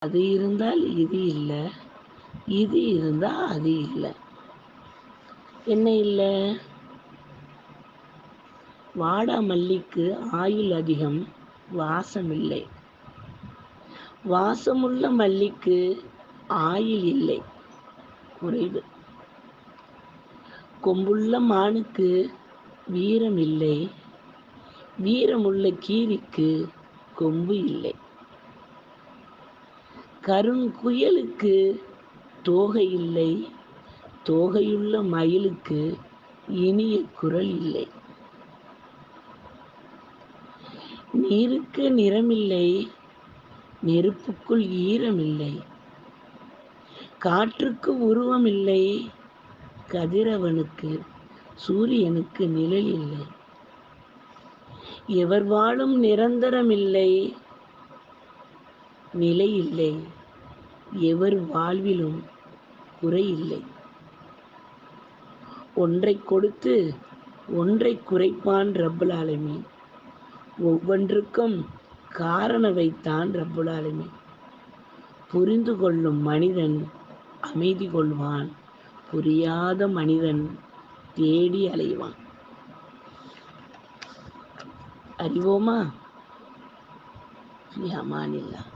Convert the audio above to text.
அது இருந்தால் இது இல்லை, இது இருந்தால் அது இல்லை. என்ன இல்லை? வாடாமல்லிக்கு ஆயுள் அதிகம், வாசம் இல்லை. வாசமுள்ள மல்லிக்கு ஆயுள் இல்லை, குறைவு. கொம்புள்ள மானுக்கு வீரம் இல்லை, வீரமுள்ள கீரிக்கு கொம்பு இல்லை. கருங்குயலுக்கு தோகை இல்லை, தோகையுள்ள மயிலுக்கு இனிய குரல் இல்லை. நீருக்கு நிறமில்லை, நெருப்புக்குள் ஈரமில்லை. காற்றுக்கு உருவமில்லை, கதிரவனுக்கு சூரியனுக்கு நிழல் இல்லை. எவர் வாழும் நிரந்தரமில்லை, நிலை இல்லை. எவர் வாழ்விலும் குறையில்லை. ஒன்றை கொடுத்து ஒன்றை குறைப்பான் ரப்புல் ஆலமீன். ஒவ்வொன்றுக்கும் காரணம் வைத்தான் ரப்புல் ஆலமீன். புரிந்து கொள்ளும் மனிதன் அமைதி கொள்வான், புரியாத மனிதன் தேடி அலைவான். அறிவோமா? ஃபி அமானில்லாஹ்.